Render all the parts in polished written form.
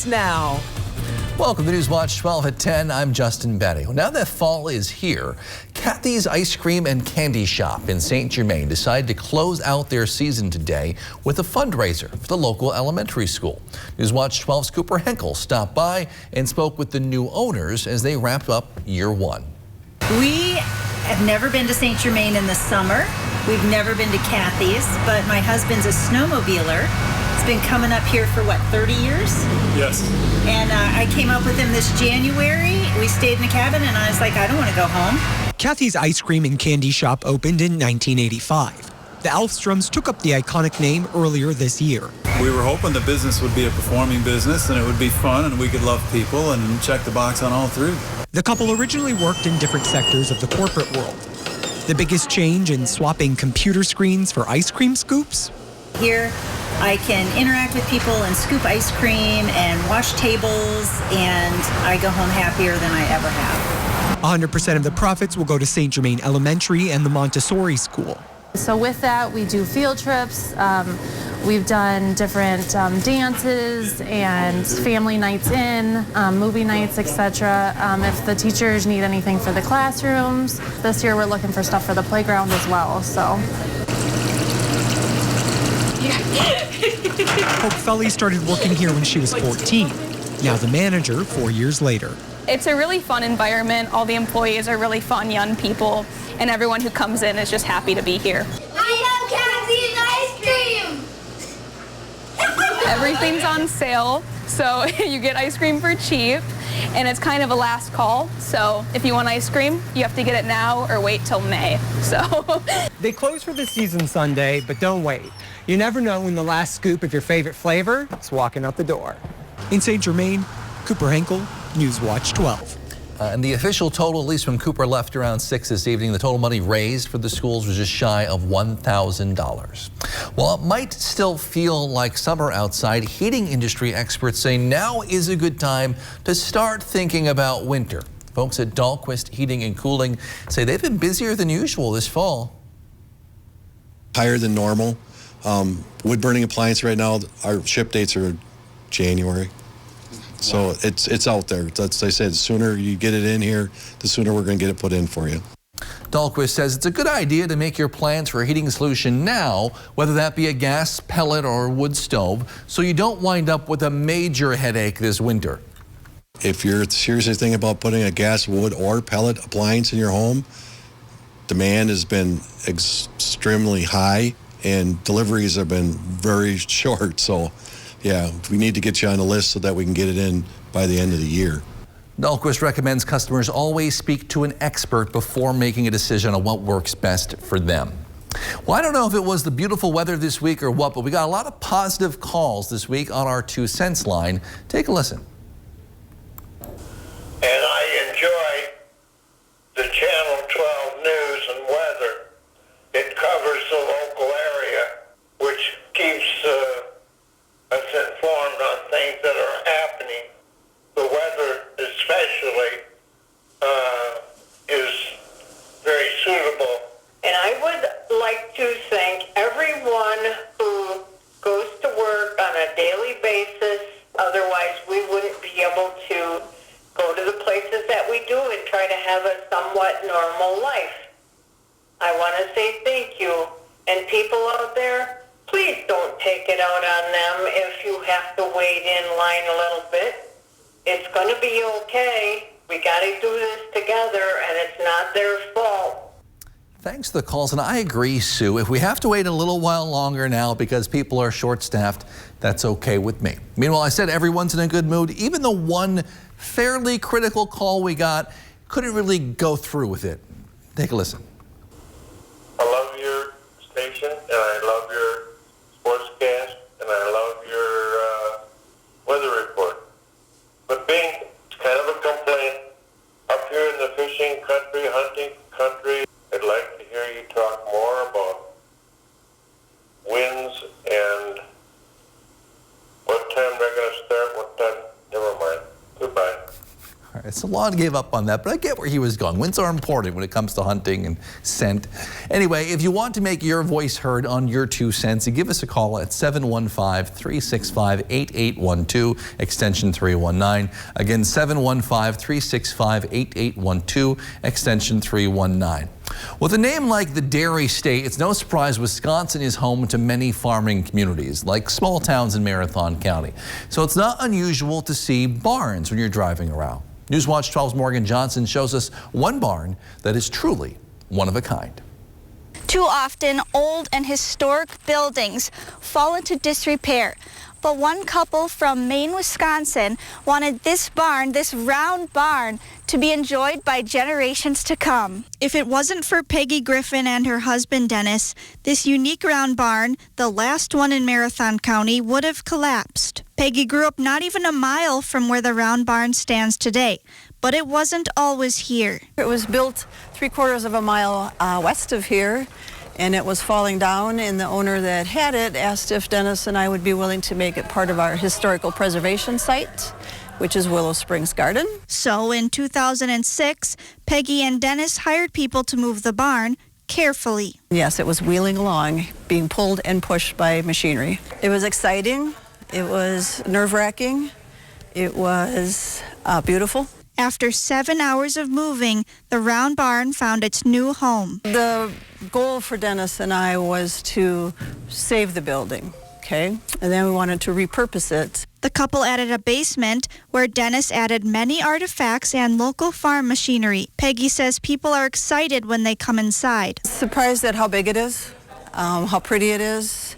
starts now. Welcome to Newswatch 12 at 10. I'm Justin Betty. Now that fall is here, Kathy's Ice Cream and Candy Shop in St. Germain decided to close out their season today with a fundraiser for the local elementary school. Newswatch 12's Cooper Henkel stopped by and spoke with the new owners as they wrapped up year one. We have never been to St. Germain in the summer. We've never been to Kathy's, but my husband's a snowmobiler. It's been coming up here for, 30 years? Yes. And I came up with him this January. We stayed in the cabin, and I was like, I don't want to go home. Kathy's Ice Cream and Candy Shop opened in 1985. The Alfstroms took up the iconic name earlier this year. We were hoping the business would be a performing business and it would be fun and we could love people and check the box on all three. The couple originally worked in different sectors of the corporate world. The biggest change in swapping computer screens for ice cream scoops? Here, I can interact with people and scoop ice cream and wash tables, and I go home happier than I ever have. 100% of the profits will go to St. Germain Elementary and the Montessori School. So with that, we do field trips. We've done different dances and family nights in, movie nights, etc. If the teachers need anything for the classrooms, this year we're looking for stuff for the playground as well. So. Hope Felly started working here when she was 14. Now the manager 4 years later. It's a really fun environment. All the employees are really fun, young people, and everyone who comes in is just happy to be here. I love Kathy's ice cream! Everything's on sale, so you get ice cream for cheap, and it's kind of a last call. So if you want ice cream, you have to get it now or wait till May. So they close for the season Sunday, but don't wait. You never know when the last scoop of your favorite flavor is walking out the door. In St. Germain, Cooper Henkel, Newswatch 12. And the official total, at least when Cooper left around 6 this evening, the total money raised for the schools was just shy of $1,000. While it might still feel like summer outside, heating industry experts say now is a good time to start thinking about winter. Folks at Dahlquist Heating and Cooling say they've been busier than usual this fall. Higher than normal. Wood burning appliance right now, our ship dates are January. So it's out there. That's, they said, the sooner you get it in here, the sooner we're going to get it put in for you. Dahlquist says it's a good idea to make your plans for a heating solution now, whether that be a gas, pellet, or wood stove, so you don't wind up with a major headache this winter. If you're seriously thinking about putting a gas, wood, or pellet appliance in your home, demand has been extremely high and deliveries have been very short. So, yeah, we need to get you on the list so that we can get it in by the end of the year. Dahlquist recommends customers always speak to an expert before making a decision on what works best for them. Well, I don't know if it was the beautiful weather this week or what, but we got a lot of positive calls this week on our 2 cents line. Take a listen. And I enjoy the Channel 12 news and weather. It covers the local area, which keeps us informed on things that are happening. The weather especially is very suitable. And I would like to thank everyone who goes to work on a daily basis. Otherwise, we wouldn't be able to go to the places that we do and try to have a somewhat normal life. I want to say thank you. And people out there, please don't take it out on them if you have to wait in line a little bit. It's going to be okay. We got to do this together, and it's not their fault. Thanks for the calls, and I agree, Sue. If we have to wait a little while longer now because people are short-staffed, that's okay with me. Meanwhile, I said everyone's in a good mood. Even the one fairly critical call we got couldn't really go through with it. Take a listen. I love your station, and I love your sportscast, and I love your weather report. But being kind of a complaint, up here in the fishing country, hunting country, I'd like to hear you talk more about winds and what time they're going to start, what time. Never mind. Goodbye. All right. It's a lot to give up on that, but I get where he was going. Winds are important when it comes to hunting and scent. Anyway, if you want to make your voice heard on your 2 cents, give us a call at 715-365-8812, extension 319. Again, 715-365-8812, extension 319. With a name like the Dairy State, it's no surprise Wisconsin is home to many farming communities, like small towns in Marathon County. So it's not unusual to see barns when you're driving around. Newswatch 12's Morgan Johnson shows us one barn that is truly one of a kind. Too often, old and historic buildings fall into disrepair. But one couple from Maine, Wisconsin wanted this barn, this round barn, to be enjoyed by generations to come. If it wasn't for Peggy Griffin and her husband Dennis, this unique round barn, the last one in Marathon County, would have collapsed. Peggy grew up not even a mile from where the round barn stands today, but it wasn't always here. It was built 3/4 of a mile west of here, and it was falling down, and the owner that had it asked if Dennis and I would be willing to make it part of our historical preservation site, which is Willow Springs Garden. So in 2006, Peggy and Dennis hired people to move the barn carefully. Yes, it was wheeling along, being pulled and pushed by machinery. It was exciting, it was nerve-wracking, it was beautiful. After 7 hours of moving, the round barn found its new home. The goal for Dennis and I was to save the building, okay? And then we wanted to repurpose it. The couple added a basement where Dennis added many artifacts and local farm machinery. Peggy says people are excited when they come inside. Surprised at how big it is, how pretty it is,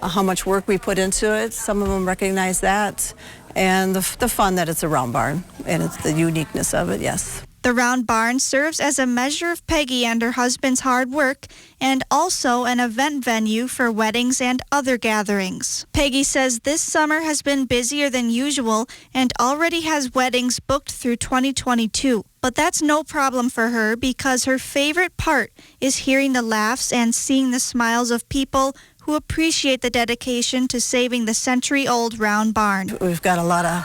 how much work we put into it. Some of them recognize that. And the fun that it's a round barn, and it's the uniqueness of it, yes. The round barn serves as a measure of Peggy and her husband's hard work and also an event venue for weddings and other gatherings. Peggy says this summer has been busier than usual and already has weddings booked through 2022. But that's no problem for her because her favorite part is hearing the laughs and seeing the smiles of people who appreciate the dedication to saving the century-old round barn. We've got a lot of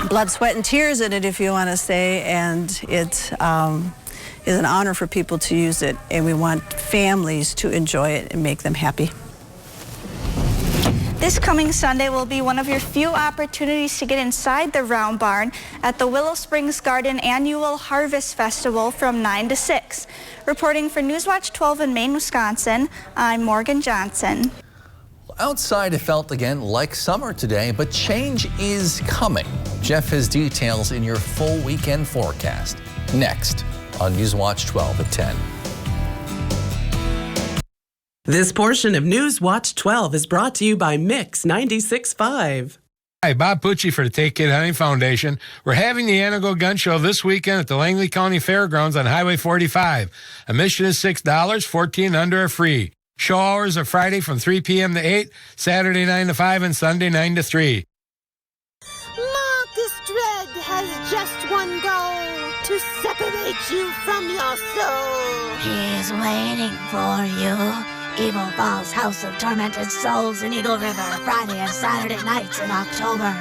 blood, sweat, and tears in it, if you want to say, and it is an honor for people to use it, and we want families to enjoy it and make them happy. This coming Sunday will be one of your few opportunities to get inside the round barn at the Willow Springs Garden Annual Harvest Festival from 9 to 6. Reporting for Newswatch 12 in Maine, Wisconsin, I'm Morgan Johnson. Outside, it felt again like summer today, but change is coming. Jeff has details in your full weekend forecast. Next on Newswatch 12 at 10. This portion of Newswatch 12 is brought to you by Mix 96.5. Hi, Bob Pucci for the Take Kid Hunting Foundation. We're having the Antigo Gun Show this weekend at the Langley County Fairgrounds on Highway 45. Admission is $6, 14 under are free. Show hours are Friday from 3 p.m. to 8, Saturday 9 to 5, and Sunday 9 to 3. Marcus Dredd has just one goal: to separate you from your soul. He's waiting for you. Evil Falls House of Tormented Souls in Eagle River, Friday and Saturday nights in October.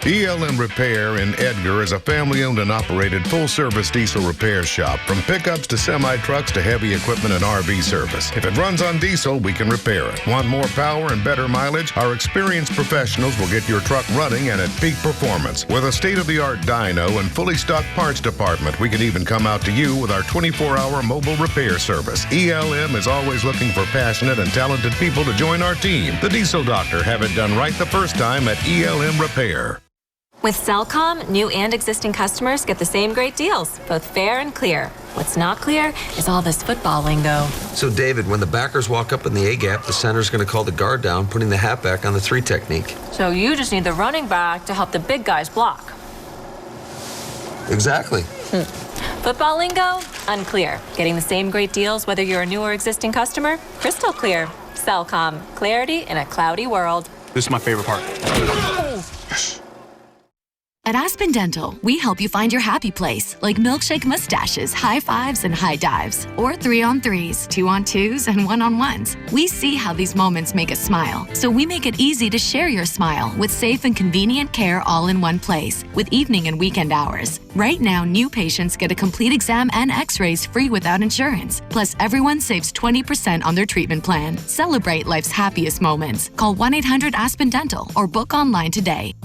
ELM Repair in Edgar is a family-owned and operated full-service diesel repair shop. From pickups to semi-trucks to heavy equipment and RV service. If it runs on diesel, we can repair it. Want more power and better mileage? Our experienced professionals will get your truck running and at peak performance. With a state-of-the-art dyno and fully stocked parts department, we can even come out to you with our 24-hour mobile repair service. ELM is always looking for passionate and talented people to join our team. The Diesel Doctor have it done right the first time at ELM Repair. With Cellcom, new and existing customers get the same great deals, both fair and clear. What's not clear is all this football lingo. So, David, when the backers walk up in the A-gap, the center's going to call the guard down, putting the halfback on the 3 technique. So you just need the running back to help the big guys block. Exactly. Football lingo? Unclear. Getting the same great deals whether you're a new or existing customer? Crystal clear. Cellcom. Clarity in a cloudy world. This is my favorite part. At Aspen Dental, we help you find your happy place, like milkshake mustaches, high fives, and high dives, or 3-on-3s, 2-on-2s, and 1-on-1s. We see how these moments make us smile, so we make it easy to share your smile with safe and convenient care all in one place, with evening and weekend hours. Right now, new patients get a complete exam and x-rays free without insurance. Plus, everyone saves 20% on their treatment plan. Celebrate life's happiest moments. Call 1-800-ASPEN-DENTAL or book online today.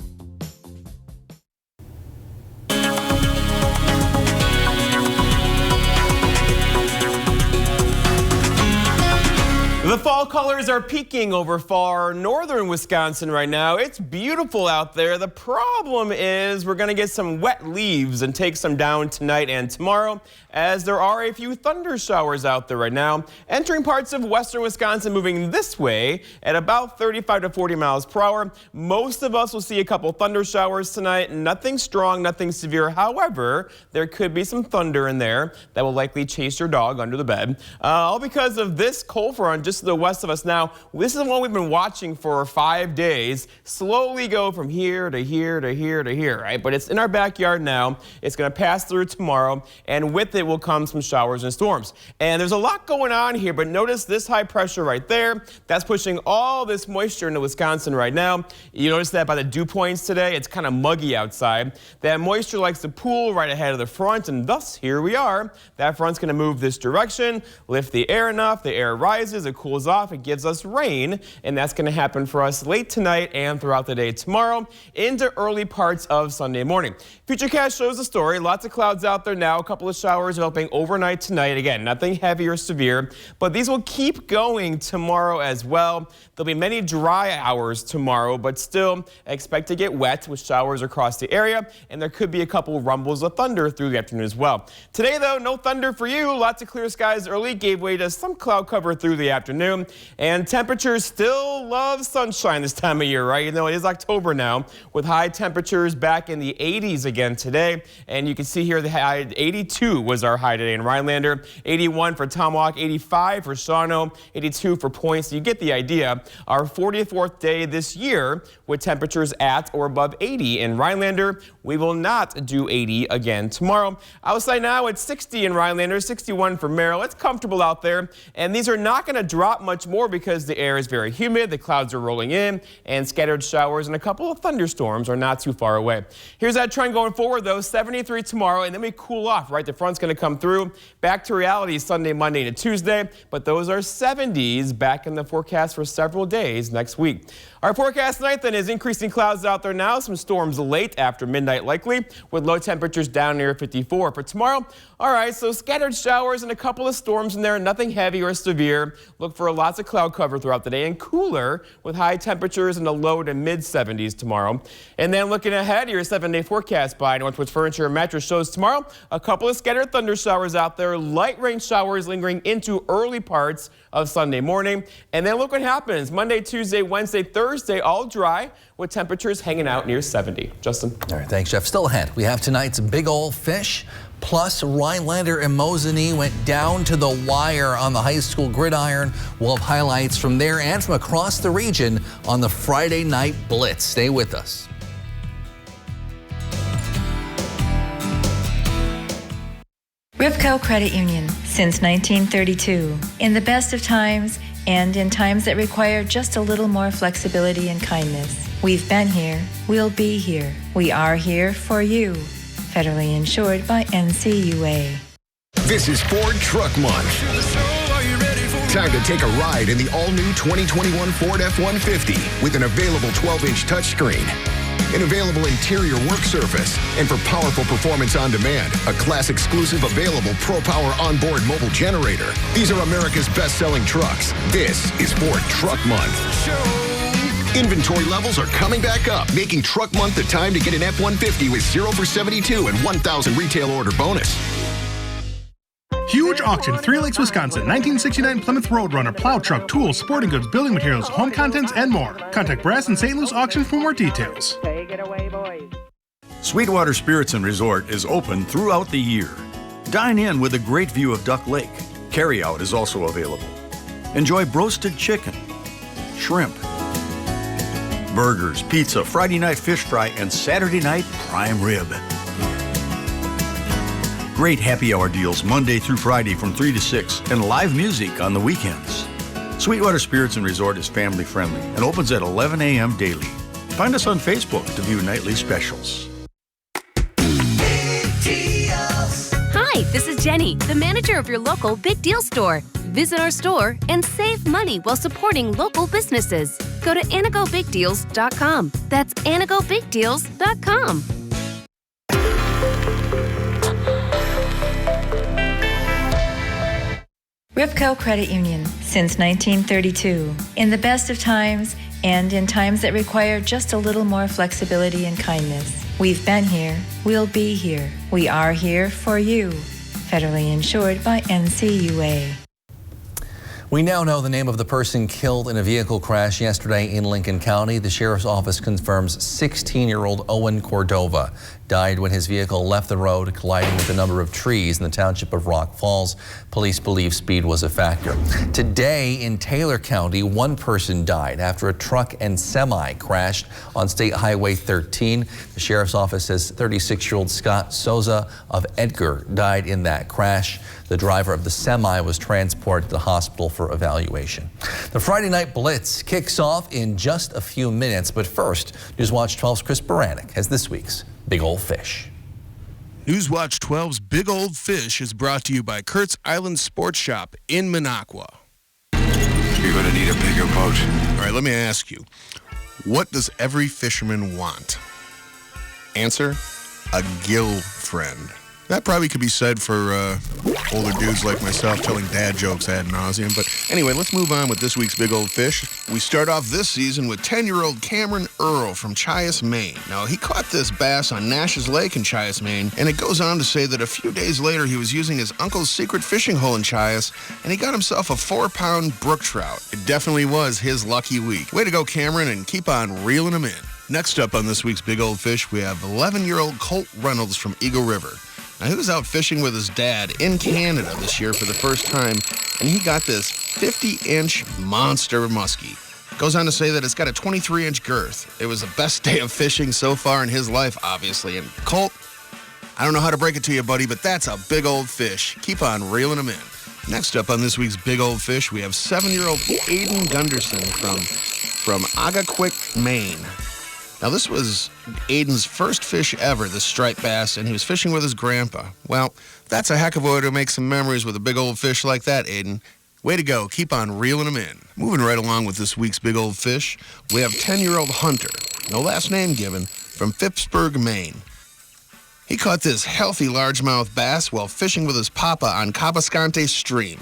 The fall colors are peaking over far northern Wisconsin right now. It's beautiful out there. The problem is we're going to get some wet leaves and take some down tonight and tomorrow, as there are a few thunder showers out there right now, entering parts of western Wisconsin, moving this way at about 35 to 40 miles per hour. Most of us will see a couple thunder showers tonight. Nothing strong, nothing severe. However, there could be some thunder in there that will likely chase your dog under the bed. All because of this cold front just to the west of us now. This is the one we've been watching for 5 days. Slowly go from here to here to here to here, right? But it's in our backyard now. It's going to pass through tomorrow, and with it will come some showers and storms. And there's a lot going on here, but notice this high pressure right there. That's pushing all this moisture into Wisconsin right now. You notice that by the dew points today, it's kind of muggy outside. That moisture likes to pool right ahead of the front, and thus here we are. That front's going to move this direction, lift the air enough, the air rises, it cools off, it gives us rain, and that's going to happen for us late tonight and throughout the day tomorrow into early parts of Sunday morning. Futurecast shows the story. Lots of clouds out there now, a couple of showers developing overnight tonight. Again, nothing heavy or severe, but these will keep going tomorrow as well. There'll be many dry hours tomorrow, but still expect to get wet with showers across the area, and there could be a couple rumbles of thunder through the afternoon as well. Today, though, no thunder for you. Lots of clear skies early, gave way to some cloud cover through the afternoon, and temperatures still love sunshine this time of year, right? You know, it is October now, with high temperatures back in the 80s again today, and you can see here the high 82 was our high today in Rhinelander, 81 for Tomahawk, 85 for Shawano, 82 for Point. So you get the idea. Our 44th day this year with temperatures at or above 80 in Rhinelander. We will not do 80 again tomorrow. Outside now it's 60 in Rhinelander, 61 for Merrill. It's comfortable out there, and these are not going to drop much more because the air is very humid, the clouds are rolling in, and scattered showers and a couple of thunderstorms are not too far away. Here's that trend going forward though, 73 tomorrow, and then we cool off, right? The front's going to come through. Back to reality Sunday, Monday, to Tuesday, but those are 70s back in the forecast for several days next week. Our forecast tonight then is increasing clouds out there now, some storms late after midnight likely, with low temperatures down near 54. For tomorrow, all right, so scattered showers and a couple of storms in there, nothing heavy or severe. Look for lots of cloud cover throughout the day and cooler with high temperatures in the low to mid 70s tomorrow. And then looking ahead, your 7-day forecast by Northwoods Furniture and Mattress shows tomorrow a couple of scattered thunder showers out there, light rain showers lingering into early parts of Sunday morning. And then look what happens Monday, Tuesday, Wednesday, Thursday, all dry with temperatures hanging out near 70. Justin. All right, thanks, Jeff. Still ahead, we have tonight's big old fish. Plus, Rhinelander and Mosinee went down to the wire on the high school gridiron. We'll have highlights from there and from across the region on the Friday night Blitz. Stay with us. Ripco Credit Union since 1932. In the best of times and in times that require just a little more flexibility and kindness. We've been here, we'll be here. We are here for you. Federally insured by NCUA. This is Ford Truck Month. Time to take a ride in the all-new 2021 Ford F-150 with an available 12-inch touchscreen, an available interior work surface, and for powerful performance on demand, a class-exclusive available ProPower onboard mobile generator. These are America's best-selling trucks. This is Ford Truck Month. Inventory levels are coming back up, making Truck Month the time to get an F-150 with 0 for 72 and 1,000 retail order bonus. Huge auction, 3 Lakes, Wisconsin. 1969 Plymouth Roadrunner, plow truck, tools, sporting goods, building materials, home contents, and more. Contact Brass and St. Louis Auction for more details. Take it away, boys. Sweetwater Spirits and Resort is open throughout the year. Dine in with a great view of Duck Lake. Carryout is also available. Enjoy roasted chicken, shrimp, Burgers, pizza, Friday night fish fry, and Saturday night prime rib. Great happy hour deals Monday through Friday from 3 to 6 and live music on the weekends. Sweetwater Spirits and Resort is family friendly and opens at 11 a.m. daily. Find us on Facebook to view nightly specials. Hi, this is Jenny, the manager of your local Big Deal store. Visit our store and save money while supporting local businesses. Go to anagobigdeals.com. That's anagobigdeals.com. Ripco Credit Union, since 1932. In the best of times and in times that require just a little more flexibility and kindness. We've been here, we'll be here. We are here for you. Federally insured by NCUA. We now know the name of the person killed in a vehicle crash yesterday in Lincoln County. The sheriff's office confirms 16-year-old Owen Cordova died when his vehicle left the road, colliding with a number of trees in the township of Rock Falls. Police believe speed was a factor. Today in Taylor County, one person died after a truck and semi crashed on State Highway 13. The sheriff's office says 36-year-old Scott Souza of Edgar died in that crash. The driver of the semi was transported to the hospital for evaluation. The Friday Night Blitz kicks off in just a few minutes, but first, Newswatch 12's Chris Baranek has this week's Big Old Fish. Newswatch 12's Big Old Fish is brought to you by Kurt's Island Sports Shop in Minocqua. You're going to need a bigger boat. All right, let me ask you, what does every fisherman want? Answer, a girlfriend. That probably could be said for older dudes like myself telling dad jokes ad nauseum. But anyway, let's move on with this week's Big Old Fish. We start off this season with 10-year-old Cameron Earl from Chias, Maine. Now, he caught this bass on Nash's Lake in Chias, Maine, and it goes on to say that a few days later he was using his uncle's secret fishing hole in Chias, and he got himself a 4-pound brook trout. It definitely was his lucky week. Way to go, Cameron, and keep on reeling them in. Next up on this week's Big Old Fish, we have 11-year-old Colt Reynolds from Eagle River. Now, he was out fishing with his dad in Canada this year for the first time, and he got this 50-inch monster muskie. Goes on to say that it's got a 23-inch girth. It was the best day of fishing so far in his life, obviously. And Colt, I don't know how to break it to you, buddy, but that's a big old fish. Keep on reeling them in. Next up on this week's Big Old Fish, we have 7-year-old Aiden Gunderson from Agaquick, Maine. Now, this was Aiden's first fish ever, this striped bass, and he was fishing with his grandpa. Well, that's a heck of a way to make some memories with a big old fish like that, Aiden. Way to go. Keep on reeling them in. Moving right along with this week's Big Old Fish, we have 10-year-old Hunter, no last name given, from Phippsburg, Maine. He caught this healthy largemouth bass while fishing with his papa on Cabascante Stream.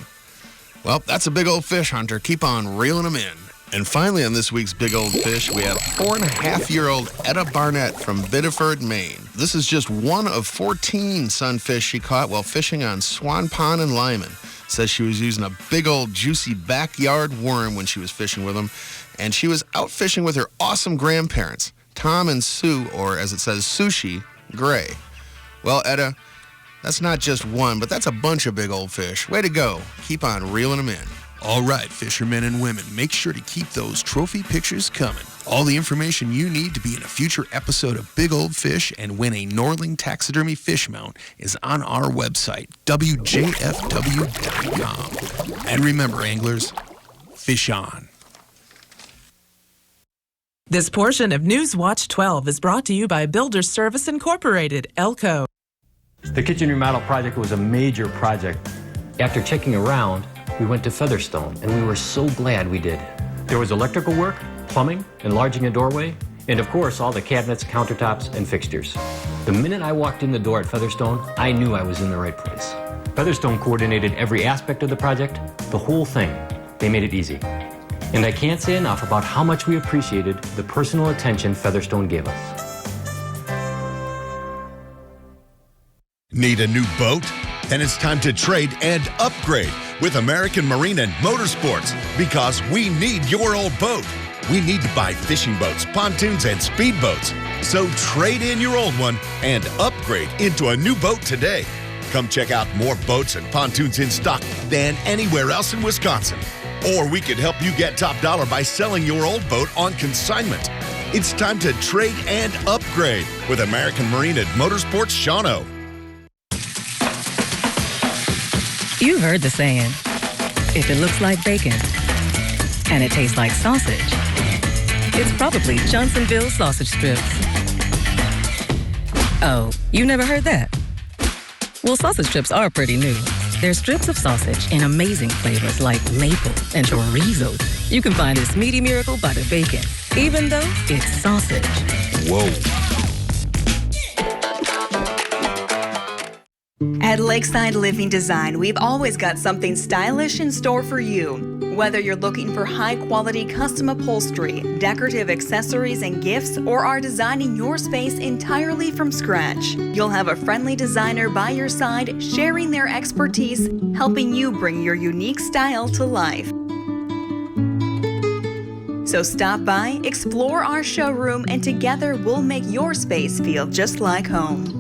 Well, that's a big old fish, Hunter. Keep on reeling them in. And finally on this week's Big Old Fish, we have 4.5-year-old Etta Barnett from Biddeford, Maine. This is just one of 14 sunfish she caught while fishing on Swan Pond in Lyman. Says she was using a big old juicy backyard worm when she was fishing with them. And she was out fishing with her awesome grandparents, Tom and Sue, or as it says, Sushi Gray. Well, Etta, that's not just one, but that's a bunch of big old fish. Way to go. Keep on reeling them in. All right, fishermen and women, make sure to keep those trophy pictures coming. All the information you need to be in a future episode of Big Old Fish and win a Norling Taxidermy fish mount is on our website, WJFW.com. And remember, anglers, fish on. This portion of Newswatch 12 is brought to you by Builders Service Incorporated, Elko. The kitchen remodel project was a major project. After checking around, we went to Featherstone, and we were so glad we did. There was electrical work, plumbing, enlarging a doorway, and of course, all the cabinets, countertops, and fixtures. The minute I walked in the door at Featherstone, I knew I was in the right place. Featherstone coordinated every aspect of the project, the whole thing. They made it easy. And I can't say enough about how much we appreciated the personal attention Featherstone gave us. Need a new boat? Then it's time to trade and upgrade with American Marine and Motorsports, because we need your old boat. We need to buy fishing boats, pontoons, and speedboats. So trade in your old one and upgrade into a new boat today. Come check out more boats and pontoons in stock than anywhere else in Wisconsin. Or we could help you get top dollar by selling your old boat on consignment. It's time to trade and upgrade with American Marine and Motorsports Shawano. You've heard the saying, if it looks like bacon and it tastes like sausage, it's probably Johnsonville sausage strips. Oh, you never heard that? Well, sausage strips are pretty new. They're strips of sausage in amazing flavors like maple and chorizo. You can find this meaty miracle butter bacon, even though it's sausage. Whoa. At Lakeside Living Design, we've always got something stylish in store for you. Whether you're looking for high-quality custom upholstery, decorative accessories and gifts, or are designing your space entirely from scratch, you'll have a friendly designer by your side sharing their expertise, helping you bring your unique style to life. So stop by, explore our showroom, and together we'll make your space feel just like home.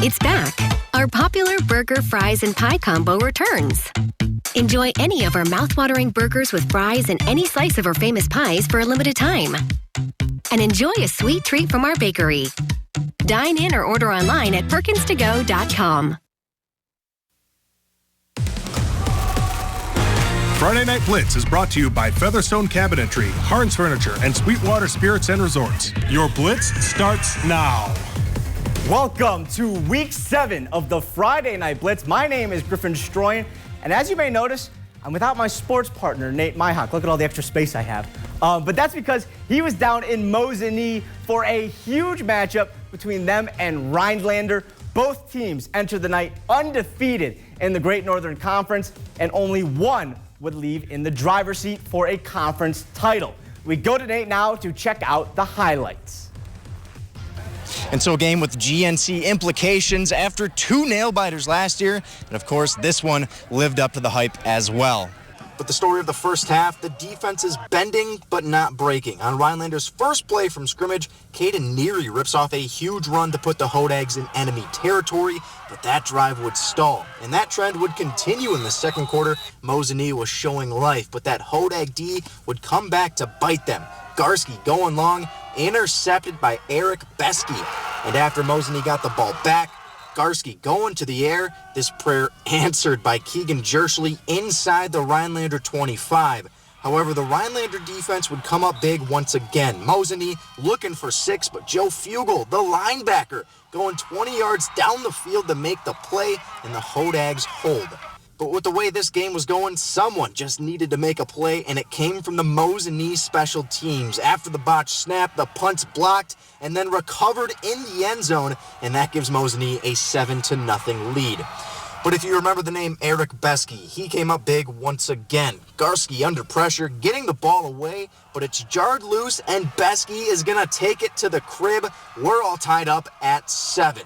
It's back. Our popular burger, fries, and pie combo returns. Enjoy any of our mouthwatering burgers with fries and any slice of our famous pies for a limited time. And enjoy a sweet treat from our bakery. Dine in or order online at perkinstogo.com. Friday Night Blitz is brought to you by Featherstone Cabinetry, Harns Furniture, and Sweetwater Spirits and Resorts. Your Blitz starts now. Welcome to Week 7 of the Friday Night Blitz. My name is Griffin Stroyan, and as you may notice, I'm without my sports partner, Nate Myhock. Look at all the extra space I have. But that's because he was down in Mosinee for a huge matchup between them and Rhinelander. Both teams entered the night undefeated in the Great Northern Conference, and only one would leave in the driver's seat for a conference title. We go to Nate now to check out the highlights. And so a game with GNC implications after 2 nail-biters last year. And of course, this one lived up to the hype as well. But the story of the first half, the defense is bending but not breaking. On Rhinelander's first play from scrimmage, Caden Neary rips off a huge run to put the Hodags in enemy territory, but that drive would stall. And that trend would continue in the second quarter. Mosinee was showing life, but that Hodag D would come back to bite them. Garski going long, intercepted by Eric Besky. And after Mosinee got the ball back, Garski going to the air, this prayer answered by Keegan Jerschley inside the Rhinelander 25. However, the Rhinelander defense would come up big once again. Mosinee looking for 6, but Joe Fugel, the linebacker, going 20 yards down the field to make the play, and the Hodags hold. But with the way this game was going, someone just needed to make a play, and it came from the Mosinee special teams. After the botched snap, the punt's blocked and then recovered in the end zone, and that gives Mosinee a 7-0 lead. But if you remember the name Eric Besky, he came up big once again. Garski under pressure, getting the ball away, but it's jarred loose, and Besky is going to take it to the crib. We're all tied up at 7.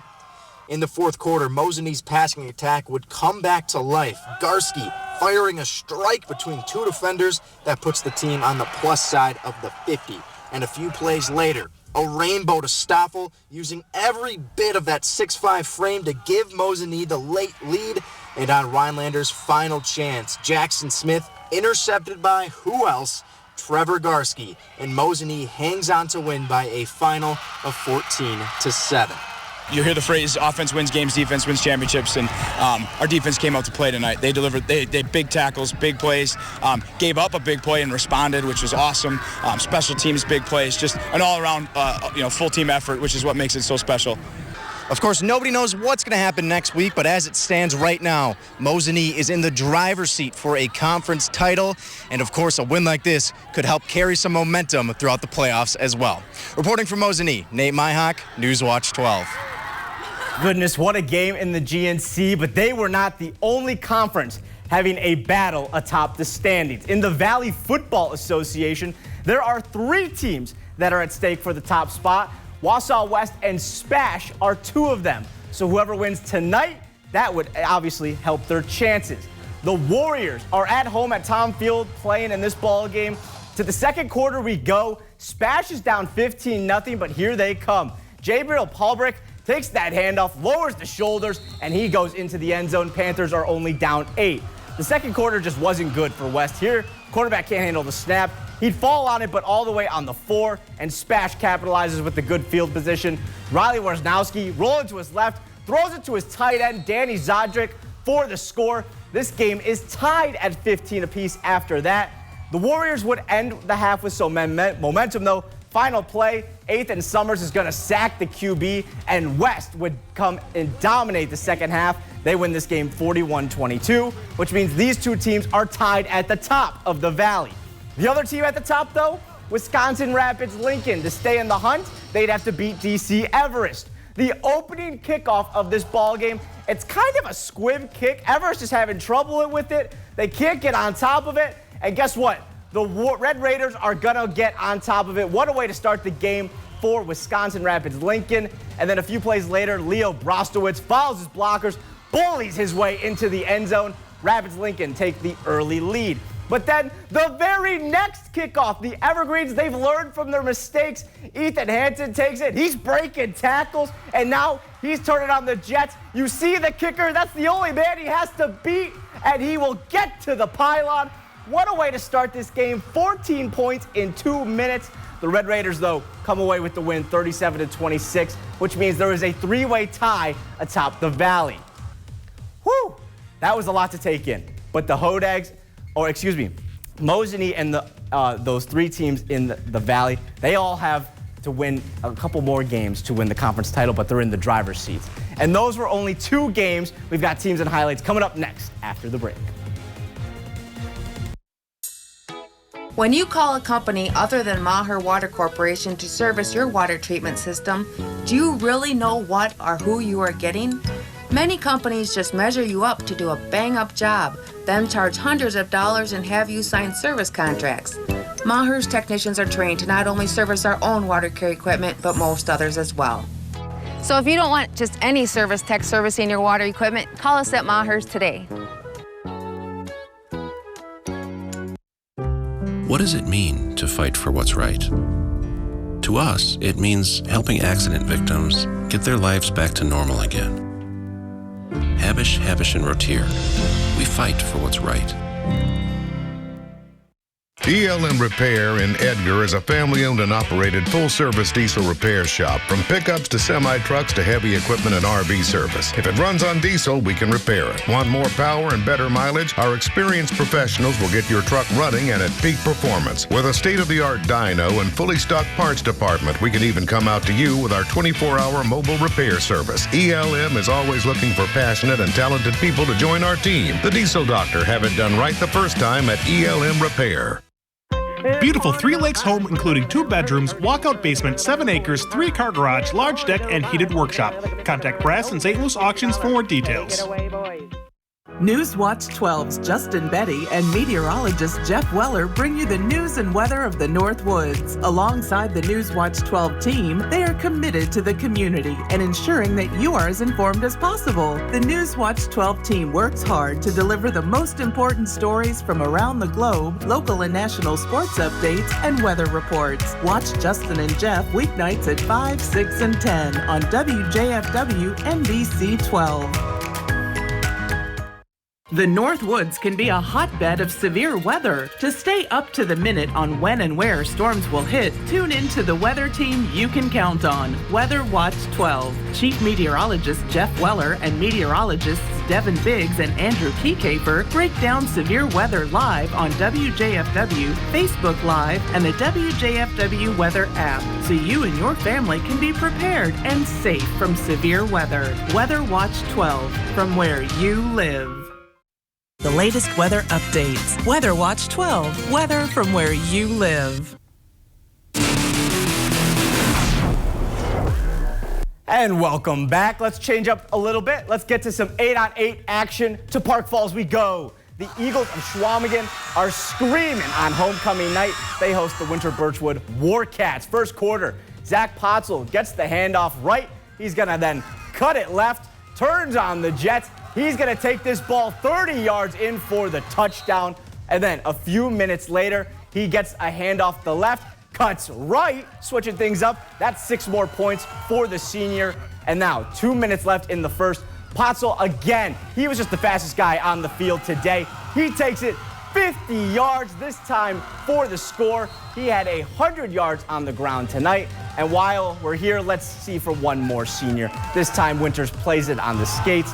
In the fourth quarter, Mosinee's passing attack would come back to life. Garski firing a strike between 2 defenders that puts the team on the plus side of the 50. And a few plays later, a rainbow to Stoffel, using every bit of that 6'5 frame to give Mosinee the late lead. And on Rhinelander's final chance, Jackson Smith intercepted by who else? Trevor Garski. And Mosinee hangs on to win by a final of 14-7. You hear the phrase, offense wins games, defense wins championships, and our defense came out to play tonight. They delivered, they big tackles, big plays, gave up a big play and responded, which was awesome. Special teams, big plays, just an all-around, full team effort, which is what makes it so special. Of course, nobody knows what's going to happen next week, but as it stands right now, Mosinee is in the driver's seat for a conference title. And of course, a win like this could help carry some momentum throughout the playoffs as well. Reporting from Mosinee, Nate Myhock, Newswatch 12. Goodness, what a game in the GNC, but they were not the only conference having a battle atop the standings. In the Valley Football Association, there are 3 teams that are at stake for the top spot. Wausau West and Spash are 2 of them. So whoever wins tonight, that would obviously help their chances. The Warriors are at home at Tom Field playing in this ball game. To the second quarter we go. Spash is down 15-0, but here they come. Jabriel Palbrick takes that handoff, lowers the shoulders, and he goes into the end zone. Panthers are only down 8. The second quarter just wasn't good for West. Here, quarterback can't handle the snap. He'd fall on it, but all the way on the 4, and Spash capitalizes with the good field position. Riley Wojnowski rolling to his left, throws it to his tight end, Danny Zodrick, for the score. This game is tied at 15 apiece after that. The Warriors would end the half with some momentum, though. Final play, Ethan Summers is going to sack the QB, and West would come and dominate the second half. They win this game 41-22, which means these two teams are tied at the top of the valley. The other team at the top, though, Wisconsin Rapids Lincoln. To stay in the hunt, they'd have to beat DC Everest. The opening kickoff of this ball game, it's kind of a squib kick. Everest is having trouble with it. They can't get on top of it. And guess what? The Red Raiders are going to get on top of it. What a way to start the game for Wisconsin Rapids Lincoln. And then a few plays later, Leo Brostowitz follows his blockers, bullies his way into the end zone. Rapids Lincoln take the early lead. But then the very next kickoff, the Evergreens, they've learned from their mistakes. Ethan Hansen takes it. He's breaking tackles, and now he's turning on the Jets. You see the kicker. That's the only man he has to beat, and he will get to the pylon. What a way to start this game. 14 points in 2 minutes. The Red Raiders, though, come away with the win 37-26, which means there is a 3-way tie atop the valley. Whew, that was a lot to take in. But the Hodags, Mosinee and those 3 teams in the Valley, they all have to win a couple more games to win the conference title, but they're in the driver's seats. And those were only 2 games. We've got teams and highlights coming up next after the break. When you call a company other than Maher Water Corporation to service your water treatment system, do you really know what or who you are getting? Many companies just measure you up to do a bang-up job, then charge hundreds of dollars and have you sign service contracts. Maher's technicians are trained to not only service our own water care equipment, but most others as well. So if you don't want just any service tech servicing your water equipment, call us at Maher's today. What does it mean to fight for what's right? To us, it means helping accident victims get their lives back to normal again. Habish, and Rotier, we fight for what's right. ELM Repair in Edgar is a family-owned and operated full-service diesel repair shop. From pickups to semi-trucks to heavy equipment and RV service. If it runs on diesel, we can repair it. Want more power and better mileage? Our experienced professionals will get your truck running and at peak performance. With a state-of-the-art dyno and fully stocked parts department, we can even come out to you with our 24-hour mobile repair service. ELM is always looking for passionate and talented people to join our team. The Diesel Doctor. Have it done right the first time at ELM Repair. Beautiful 3 Lakes home, including 2 bedrooms, walkout basement, 7 acres, 3-car garage, large deck, and heated workshop. Contact Brass and St. Louis Auctions for more details. Newswatch 12's Justin Betty and meteorologist Jeff Weller bring you the news and weather of the North Woods. Alongside the Newswatch 12 team, they are committed to the community and ensuring that you are as informed as possible. The Newswatch 12 team works hard to deliver the most important stories from around the globe, local and national sports updates, and weather reports. Watch Justin and Jeff weeknights at 5, 6, and 10 on WJFW NBC 12. The North Woods can be a hotbed of severe weather. To stay up to the minute on when and where storms will hit, tune in to the weather team you can count on, Weather Watch 12. Chief Meteorologist Jeff Weller and meteorologists Devin Biggs and Andrew Keycaper break down severe weather live on WJFW, Facebook Live, and the WJFW Weather app, so you and your family can be prepared and safe from severe weather. Weather Watch 12, from where you live. The latest weather updates. Weather Watch 12. Weather from where you live. And welcome back. Let's change up a little bit. Let's get to some 8-on-8 action. To Park Falls we go. The Eagles of Schwamigan are screaming on homecoming night. They host the Winter Birchwood Warcats. First quarter, Zach Potzel gets the handoff right. He's going to then cut it left, turns on the Jets. He's going to take this ball 30 yards in for the touchdown. And then a few minutes later, he gets a handoff the left, cuts right, switching things up. That's 6 more points for the senior. And now 2 minutes left in the first. Potzel again. He was just the fastest guy on the field today. He takes it 50 yards this time for the score. He had 100 yards on the ground tonight. And while we're here, let's see for one more senior. This time Winters plays it on the skates.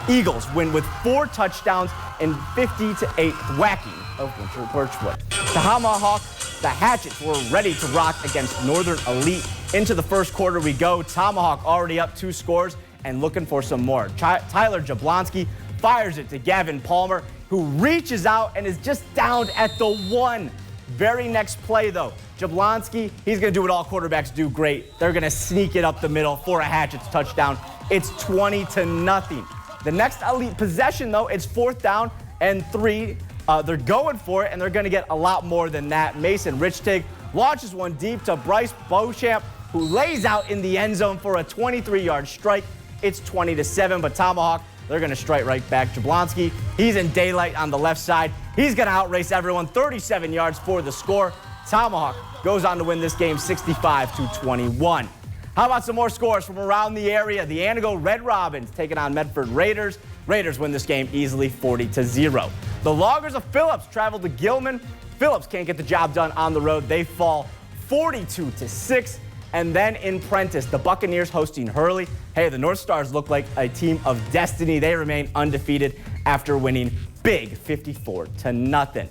Eagles win with 4 touchdowns and 50-8 whacking of Winter Birchwood. Tomahawk, the Hatchets were ready to rock against Northern Elite. Into the first quarter we go. Tomahawk already up 2 scores and looking for some more. Tyler Jablonski fires it to Gavin Palmer, who reaches out and is just downed at the 1. Very next play, though, Jablonski, he's going to do what all quarterbacks do great. They're going to sneak it up the middle for a Hatchets touchdown. It's 20-0. The next Elite possession, though, it's 4th down and 3. They're going for it, and they're going to get a lot more than that. Mason Richtig launches one deep to Bryce Beauchamp, who lays out in the end zone for a 23-yard strike. It's 20-7, but Tomahawk, they're going to strike right back. Jablonski, he's in daylight on the left side. He's going to outrace everyone, 37 yards for the score. Tomahawk goes on to win this game 65-21. How about some more scores from around the area? The Antigo Red Robins taking on Medford Raiders. Raiders win this game easily 40-0. The Loggers of Phillips travel to Gilman. Phillips can't get the job done on the road. They fall 42-6. And then in Prentice, the Buccaneers hosting Hurley. Hey, the North Stars look like a team of destiny. They remain undefeated after winning big 54-0.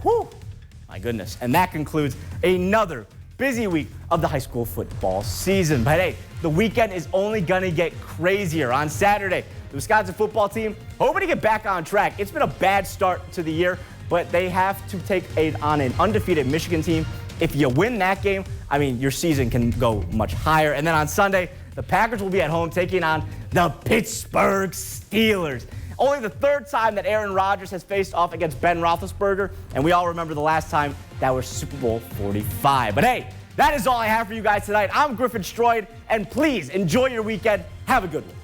Whew, my goodness. And that concludes another busy week of the high school football season. But hey, the weekend is only going to get crazier. On Saturday, the Wisconsin football team hoping to get back on track. It's been a bad start to the year, but they have to take on an undefeated Michigan team. If you win that game, I mean, your season can go much higher. And then on Sunday, the Packers will be at home taking on the Pittsburgh Steelers. Only the 3rd time that Aaron Rodgers has faced off against Ben Roethlisberger, and we all remember the last time that was Super Bowl 45. But hey, that is all I have for you guys tonight. I'm Griffin Stroyd, and please enjoy your weekend. Have a good one.